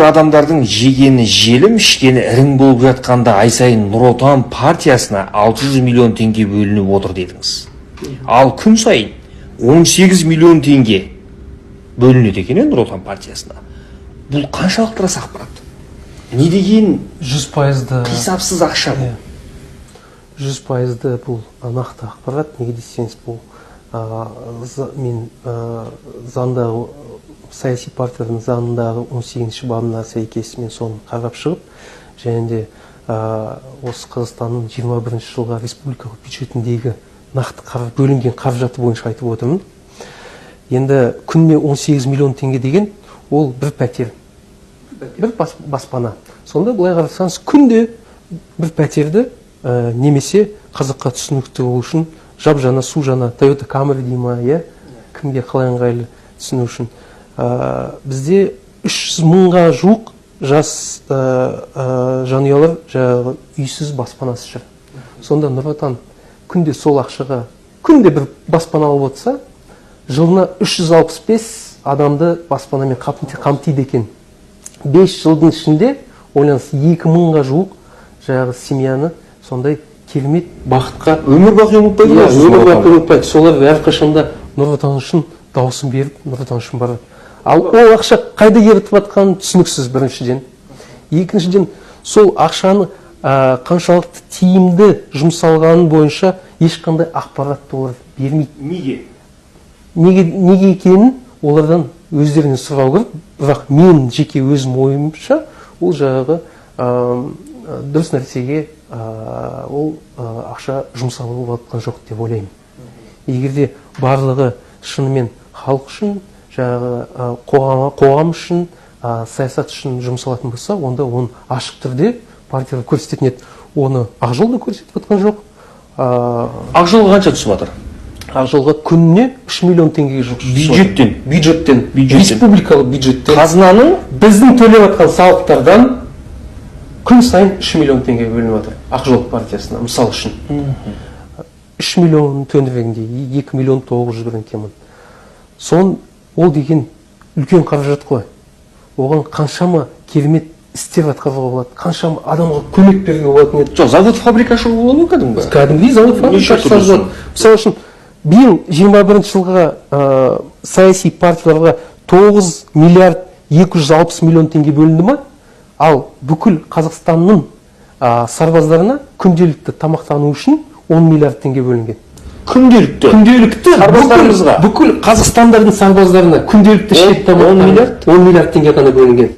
адамдардың жегені желім, ішкені ірің болып жатқанда ай сайын Нұр Отан партиясына 600 миллион теңге бөлініп отыр дедіңіз. Ал күн сайын 18 миллион теңге бөлінеді екен Нұр Отан партиясына. Бұл қаншалықты рас ақпарат? Не деген 100%-ды қисапсыз ақша бұл? 100%-ды бұл нақты ақпарат. Неге десеңіз, бұл мен заңдағы саяси партияның заңындағы 18-ші бабына сәйкес мен соны қарап шығып, және де осы Қазақстанның 21-ші жылға республикалық бюджетіндегі нақты бөлінген қаражаты бойынша айтып отырмын. Енді күніне 18 миллион теңге деген ол бір пәтер, бір баспана. Сонда былай қарасаңыз, күнде бір пәтерді немесе қазаққа түсінікті болу үшін жап-жаңа, су жаңа, Toyota Camry дейма, кімге қалай ыңғайлы түсіну үшін. Бізде 300 мыңға жуық жас жанұялар жаңағы үйсіз, баспанасыз жүр. Сонда Нұр Отан күнде сол ақшаға, күнде бір баспана алып отырса, жылына 365 адамды баспанамен қамтиды екен. 5 жылдың ішінде ойлаңыз, 2 мыңға жуық жаңағы семьяны сондай керемет бақытқа Өмір бақи ұмытпайды ма? өмір бақи ұмытпайды. Солар әрқашанда Нұр Отан үшін дауысын беріп, Нұр Отан үшін барады. Ал ол ақша қайда кетіп жатқаны түсініксіз, біріншіден. Екіншіден, сол ақшаны қаншалықты тиімді жұмсалғаны бойынша ешқандай ақпарат олар бермейді. Неге? Неге екенін олардан өздерінен сұрау керек, бірақ мен жеке өзім ойымша ол жаңағы дұрыс нәрсеге ол ақша жұмсалып жатқан жоқ деп ойлаймын. Егерде барлығы шынымен халық үшін, жаңағы қоғам үшін, саясат үшін жұмсалатын болса, онда оны ашық түрде партияға көрсететін еді. Оны Ақжол да көрсетіп жатқан жоқ. Ақжолға қанша түсіп жатыр? Ақжолға күніне 3 миллион теңгеге жоқ. Бюджеттен. Республикалық бюджеттен. Қазынаның Біздің төлеп жатқан салықтардан күн сайын 3 миллион теңге бөлініп жатыр Ақжол партиясына, мысал үшін. 3 миллион төңірегінде 2 миллион 900 бірін кемін. Ол деген үлкен қаражат қой. Оған қаншама керемет істер атқаруға болады, қаншама адамға көмек беруге болатын еді. жоқ, завод фабрика ашу болады ма кәдімгі? Кәдімгідей завод фабрика ашу болады. Мысалы үшін, биыл 21 жылға саяси партияларға 9 миллиард 260 миллион теңге бөлінді ма? Ал бүкіл Қазақстанның сарбаздарына күнделікті тамақтану үшін 10 миллиард теңге бөлінген. Күнделікті сарбаздарымызға? Бүкіл Қазақстандардың сарбаздарына күнделікті 10 миллиард теңге ғана бөлінген.